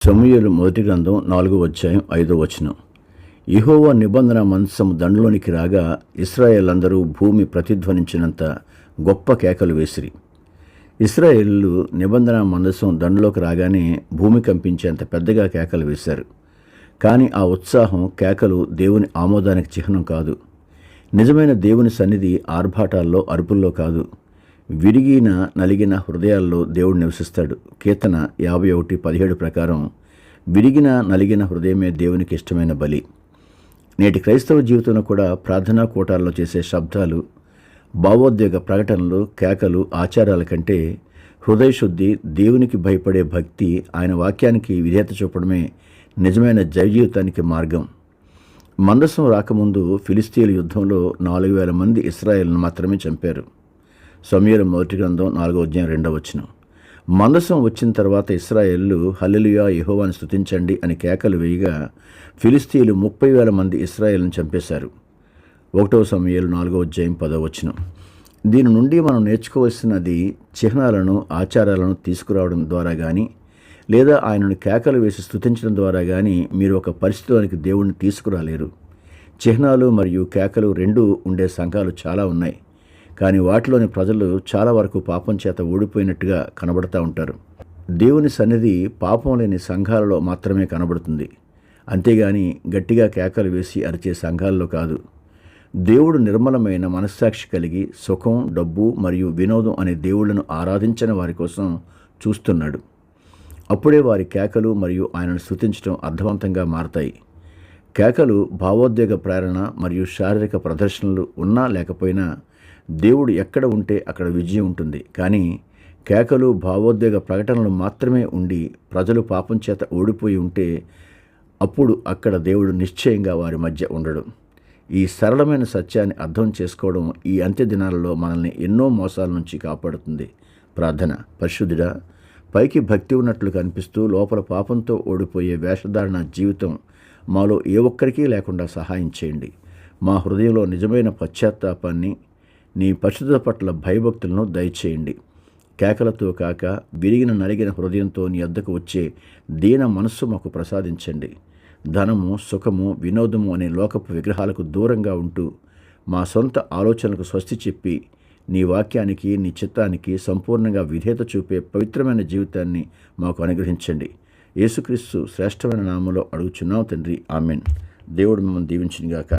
సమూయేలు మొదటి గ్రంథం 4వ అధ్యాయం 5వ వచనం. యెహోవా నిబంధన మందసము దండులోనికి రాగా ఇశ్రాయేలందరూ భూమి ప్రతిధ్వనించినంత గొప్ప కేకలు వేసిరి. ఇశ్రాయేలు నిబంధన మందసం దండులోకి రాగానే భూమి కంపించేంత పెద్దగా కేకలు వేశారు. కానీ ఆ ఉత్సాహం, కేకలు దేవుని ఆమోదానికి చిహ్నం కాదు. నిజమైన దేవుని సన్నిధి ఆర్భాటాల్లో, అరుపుల్లో కాదు, విరిగిన నలిగిన హృదయాల్లో దేవుడు నివసిస్తాడు. కీర్తన 51:17 ప్రకారం విరిగిన నలిగిన హృదయమే దేవునికి ఇష్టమైన బలి. నేటి క్రైస్తవ జీవితంలో కూడా ప్రార్థనా కూటాల్లో చేసే శబ్దాలు, భావోద్వేగ ప్రకటనలు, కేకలు, ఆచారాల కంటే హృదయశుద్ధి, దేవునికి భయపడే భక్తి, ఆయన వాక్యానికి విధేయత చూపడమే నిజమైన జీవితానికి మార్గం. మందసం రాకముందు ఫిలిస్తీయుల యుద్ధంలో 4,000 మంది ఇశ్రాయేలును మాత్రమే చంపారు. సమూయేలు మొదటి గ్రంథం 4వ అధ్యాయం 2వ వచనం. మందసం వచ్చిన తర్వాత ఇశ్రాయేలు హల్లెలూయా యెహోవాను స్తుతించండి అని కేకలు వేయగా ఫిలిస్తీయులు 30,000 మంది ఇశ్రాయేలును చంపేశారు. 1వ సమూయేలు 4వ అధ్యాయం 10వ వచనం. దీని నుండి మనం నేర్చుకోవాల్సినది, చిహ్నాలను, ఆచారాలను తీసుకురావడం ద్వారా కానీ, లేదా ఆయనను కేకలు వేసి స్తుతించడం ద్వారా కానీ మీరు ఒక పరిస్థితిలోనికి దేవుణ్ణి తీసుకురాలేరు. చిహ్నాలు మరియు కేకలు రెండూ ఉండే సంఘాలు చాలా ఉన్నాయి. కానీ వాటిలోని ప్రజలు చాలా వరకు పాపం చేత ఓడిపోయినట్టుగా కనబడుతూ ఉంటారు. దేవుని సన్నిధి పాపం లేని సంఘాలలో మాత్రమే కనబడుతుంది, అంతేగాని గట్టిగా కేకలు వేసి అరిచే సంఘాల్లో కాదు. దేవుడు నిర్మలమైన మనస్సాక్షి కలిగి సుఖం, డబ్బు మరియు వినోదం అనే దేవుళ్లను ఆరాధించని వారి కోసం చూస్తున్నాడు. అప్పుడే వారి కేకలు మరియు ఆయనను స్తుతించడం అర్థవంతంగా మారతాయి. కేకలు భావోద్వేగ ప్రేరణ మరియు శారీరక ప్రదర్శనలు ఉన్నా లేకపోయినా దేవుడు ఎక్కడ ఉంటే అక్కడ విజయం ఉంటుంది. కానీ కేకలు, భావోద్వేగ ప్రకటనలు మాత్రమే ఉండి ప్రజలు పాపం చేత ఓడిపోయి ఉంటే అప్పుడు అక్కడ దేవుడు నిశ్చయంగా వారి మధ్య ఉండడు. ఈ సరళమైన సత్యాన్ని అర్థం చేసుకోవడం ఈ అంత్య దినాలలో మనల్ని ఎన్నో మోసాల నుంచి కాపాడుతుంది. ప్రార్థన. పరిశుద్ధుడా, పైకి భక్తి ఉన్నట్లు కనిపిస్తూ లోపల పాపంతో ఓడిపోయే వేషధారణ జీవితం మాలో ఏ ఒక్కరికీ లేకుండా సహాయం చేయండి. మా హృదయంలో నిజమైన పశ్చాత్తాపాన్ని, నీ పరిశుద్ధత పట్ల భయభక్తులను దయచేయండి. కేకలతో కాక విరిగిన నలిగిన హృదయంతో నీ వద్దకు వచ్చే దీన మనస్సు మాకు ప్రసాదించండి. ధనము, సుఖము, వినోదము అనే లోకపు విగ్రహాలకు దూరంగా ఉంటూ మా సొంత ఆలోచనలకు స్వస్తి చెప్పి నీ వాక్యానికి, నీ చిత్తానికి సంపూర్ణంగా విధేయత చూపే పవిత్రమైన జీవితాన్ని మాకు అనుగ్రహించండి. యేసుక్రీస్తు శ్రేష్టమైన నామములో అడుగుచున్నాం తండ్రి. ఆమెన్. దేవుడు మిమ్మల్ని దీవించునుగాక.